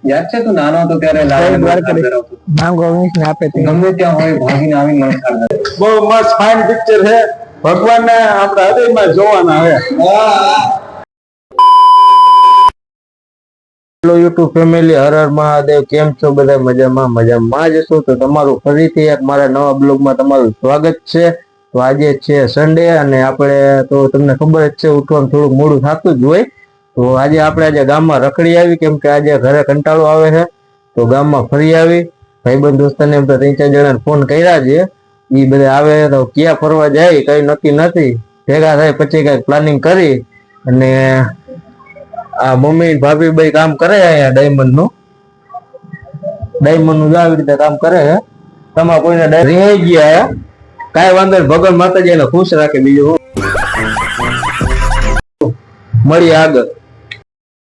યાદ છે તું નાનો હતો ત્યારે માંગો વીસ ને આપે ગમે ત્યાં હોય ભાગીને આવીને નમસ્કાર કરે. બહુ મસ્ત ફાઇન પિક્ચર છે. ભગવાનને આપણા હૃદયમાં જોવાના છે. Hello YouTube family, Har Har Mahadev. કેમ છો બધા? મજામાં જ છો? તો તમારું ફરીથી એક મારા નવા બ્લોગમાં તમારું સ્વાગત છે. તો આજે છે સન્ડે અને આપણે તો તમને ખબર જ છે ઉઠવાનું થોડુંક મોડું થતું જ હોય. તો આજે ગામમાં રખડી આવી, કેમ કે આજે ઘરે કંટાળો આવે છે. તો ગામમાં ફરી આવી. ભાઈબંધ દોસ્તાને એમ તો 3-4 જણાને ફોન કર્યા છે. એ બધા આવે તો ક્યાં ફરવા જાય કઈ નક્કી નથી. ભેગા થાય પછી કઈક પ્લાનિંગ કરી અને આ મમ્મી ભાભી બે કામ કરે અહીંયા ડાયમંડ નું આવી રીતે કામ કરે છે. તમારે કોઈને રહી ગયા કઈ વાંધો નહીં, ભગવાન માતાજી એને ખુશ રાખે. બીજું મળીએ આગળ.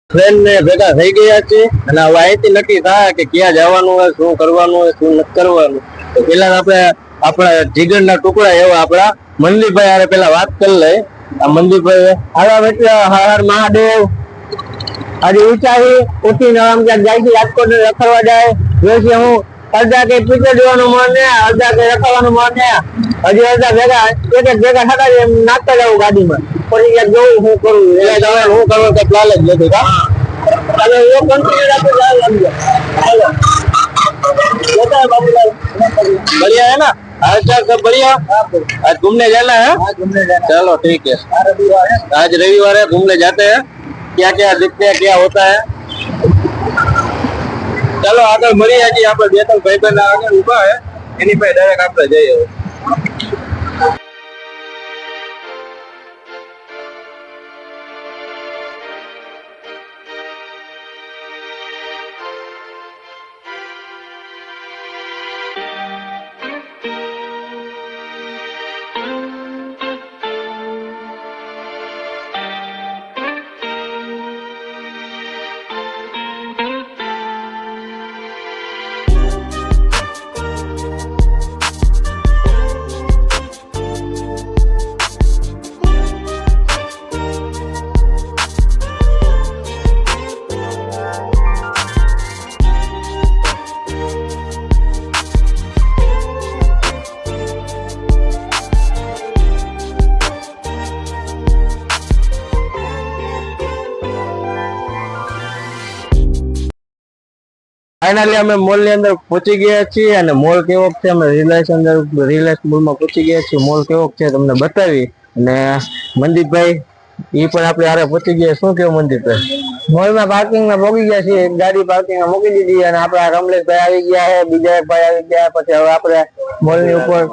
ફ્રેન્ડ ને ભેગા થઈ ગયા છે અને હવે અહીંથી નક્કી થાય કે ક્યાં જવાનું હોય, શું કરવાનું હોય, શું નથી કરવાનું. તો પેલા આપણે આપણા જીગરના ટુકડા એવા આપણા મંદિરભાઈ હારે પેલા વાત કરી લઈ. આ મંદિરભાઈ હર મહાદેવ. આજે ઊંચાઈ ઉઠીને આમ ક્યાંક જાય છે, રાજકોટ રખડવા જાય. જોઈશે હું અડધા કઈ પિક્ચર જોવાનું મન ને, અડધા કઈ રખડવાનું મન ને, હજી અડધા ભેગા એક ભેગા થતા એમ નાખતા જવું ગાડીમાં. પછી ક્યાંક જોવું શું કરવું, એટલે હું કરવું કઈ પ્લાન જ નથી. ચાલો એ કન્ટિન્યુ રાખો. ચાલો बाबूलाल बढ़िया है ना? अच्छा सब बढ़िया। आज घूमने जाना है? चलो ठीक है, आज रविवार है, घूमने जाते हैं। क्या क्या दिखते हैं, क्या होता है, चलो આગળ મળીએ. હજી આપણે બે ત્રણ ભાઈબંધ આગળ ઉભા હે, એની પાસે ડાયરેક્ટ આપણે જઈએ. ફાઇનલી અમે મોલ ની અંદર પહોંચી ગયા છીએ અને મોલ કેવો છે, અમે રિલાયન્સ મોલમાં પહોંચી ગયા છીએ. મોલ કેવો છે તમને બતાવી. અને મનદીપભાઈ એ પણ આપણે હારે પહોંચી ગયા. શું કેવું મનદીપભાઈ? મોલમાં પાર્કિંગમાં પહોંચી ગયા છીએ, ગાડી પાર્કિંગમાં મૂકી દીધી અને આપણા રમલેશભાઈ આવી ગયા છે, બીજા એક ભાઈ આવી ગયા. પછી હવે આપણે મોલ ની ઉપર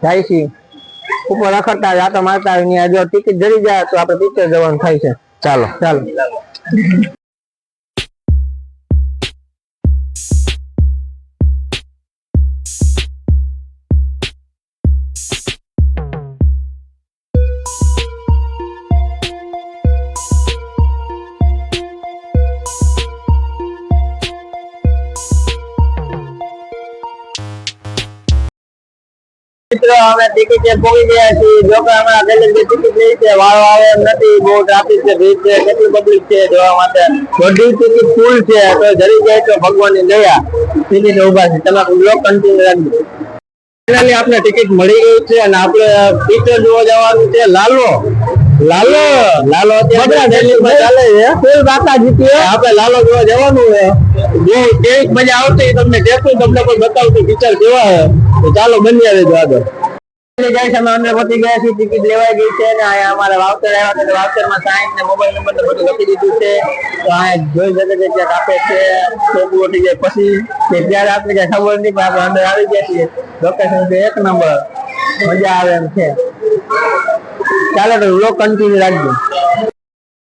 જાય છીએ, ઉપર રખડતા જાતો મારતા આવીને જો ટિકિટ જડી જાય તો આપણે પિક્ચર જવાનું થાય છે. ચાલો ચાલો. મિત્રો અમે ટિકિટ પહોંચી ગયા છીએ. જો કે અમારા ગેલેરી ટિકિટ લઈ છે, વાળો આવે એમ નથી, બહુ ટ્રાફિક છે, ભીડ છે, કેટલી પબ્લિક છે જોવા માટે. બધી ટિકિટ ફૂલ છે, તો જરી જાય તો ભગવાનની દયા ટિકિટ ઉભા છે. તમે બ્લોગ કન્ટિન્યુ રાખજો. ફાઇનલી આપણે ટિકિટ મળી ગઈ છે અને આપણે પિક્ચર જોવા જવાનું છે લાલો અત્યારે ચાલે છે. ફૂલ બાકા જીતી આપણે લાલો જોવા જવાનું છે. બહુ કેવી મજા આવતી તમને દેખું, તમને કોઈ બતાવતું પિક્ચર કેવા છે. તો ચાલો બની આવે તો આગળ. અમે અંદર પહોંચી ગયા છીએ, ટિકિટ લેવાઈ ગઈ છે ને અહીંયા અમારે વાઉચર આવ્યા છે. વાઉચરમાં સાઈન ને મોબાઈલ નંબર ને બધું લખી દીધું છે. તો અહીંયા જોઈ શકે છે ક્યાંક આપે છે ચોખ્ખું ઉઠી જાય પછી કે ત્યારે આપણે કઈ ખબર નહીં, પણ આપણે અંદર આવી ગયા છીએ. લોકેશન છે એક નંબર, મજા આવે એમ છે. ચાલો તો વ્લોગ કન્ટિન્યુ રાખજો.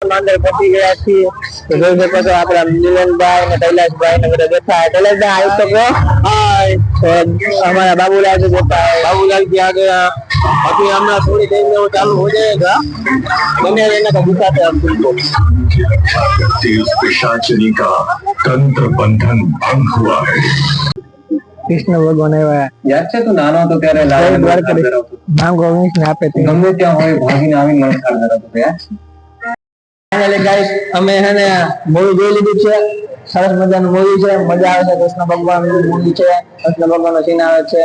અંદર પહોંચી ગયા છીએ તો જોઈ શકો છો આપડા મિલનભાઈ ને કૈલાશભાઈ ને બધા બેઠા. કૈલાશભાઈ આવી તો કહો હાય. हमारा बाबूलाल से बोलता है, बाबूलाल की आ गया. अभी हमारा थोड़ी देर में वो चालू हो जाएगा, बने रहने का दिखाते हैं हम तुमको. उस पिशाचिनी का तंत्र बंधन भंग हुआ है. कृष्ण भगवान યાદ છે તું નાનો હતો ત્યારે માંગો વીસ ને આપે ગમે ત્યાં હોય ભાગીને આવીને નમસ્કાર કરાવતો. યાદ છે? ફાઇનલી ગાઈસ અમે હે ને મૂવી જોઈ લીધું છે. સરસ મજાનું મૂવી છે, મજા આવે છે. કૃષ્ણ ભગવાન મૂવી છે, કૃષ્ણ ભગવાનનો સીન આવે છે.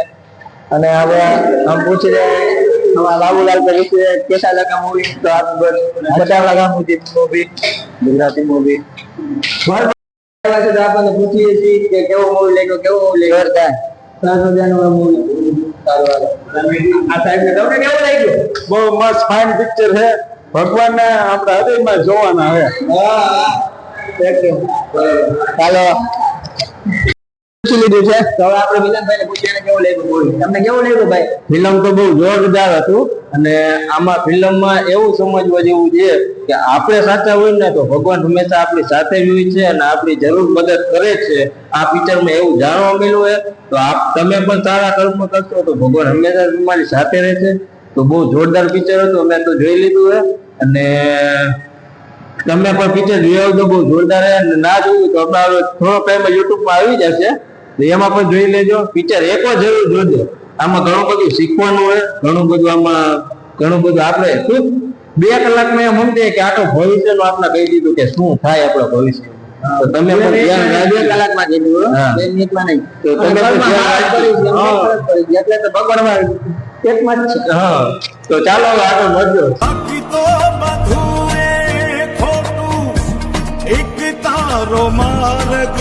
અને હવે हम पूछ रहे हैं हमारा बाबूलाल का विषय कैसा लगा मूवी. तो आप बता लगा मुझे मूवी गुजराती मूवी तो आपने पूछिए थी कि કેવો મૂવી લાગ્યો, કેવો મૂવી લાગ્યો. સરસ મજાનું મૂવી સારું આ સાહેબ ને તમને કેવું લાગ્યું. બહુ મસ્ત ફાઇન પિક્ચર છે. ભગવાન ને આપણા હૃદયમાં જોવાના છે. ચાલો પૂછી લીધું છે તો હવે આપણે મિલનભાઈ ને પૂછીએ કેવું લાગ્યું મૂવી. તમને કેવું લાગ્યું ભાઈ. ફિલ્મ તો બહુ જોરદાર હતું અને આમાં ફિલ્મમાં એવું સમજવા જેવું છે કે આપણે સાચા હોય ને તો ભગવાન હંમેશા આપણી સાથે જ હોય છે અને આપણી જરૂર મદદ કરે છે. આ પિક્ચરમાં એવું જાણવા મળ્યું છે. તો તમે પણ સારા કર્મ કરશો તો ભગવાન હંમેશા તમારી સાથે રહેશે. તો બહુ જોરદાર પિક્ચર હતું, અમે તો જોઈ લીધું છે અને તમે પણ પિક્ચર જોઈ આવજો. બહુ જોરદાર છે અને ના જોયું તો આપણે થોડો ટાઈમ યુટ્યુબમાં આવી જશે તો એમાં પણ જોઈ લેજો. પિક્ચર એકવાર જરૂર જોજો. આમાં ઘણું બધું શીખવાનું હોય, ઘણું બધું આપણે શું 2 કલાકમાં એમ સમજે કે આટલું ભવિષ્યનું આપણે કહી દીધું કે શું થાય આપણા ભવિષ્ય. તો તમે પણ ધ્યાન રાખજો. 2 કલાકમાં કીધું 2 મિનિટમાં નહીં. તો તમે પણ ધ્યાન રાખજો. એટલે તો ભગવાન પેટમાં જ છે. હા તો ચાલો હવે આગળ વધજો. બાકી તો બધું એ ખોટું એક તારો માર્ગ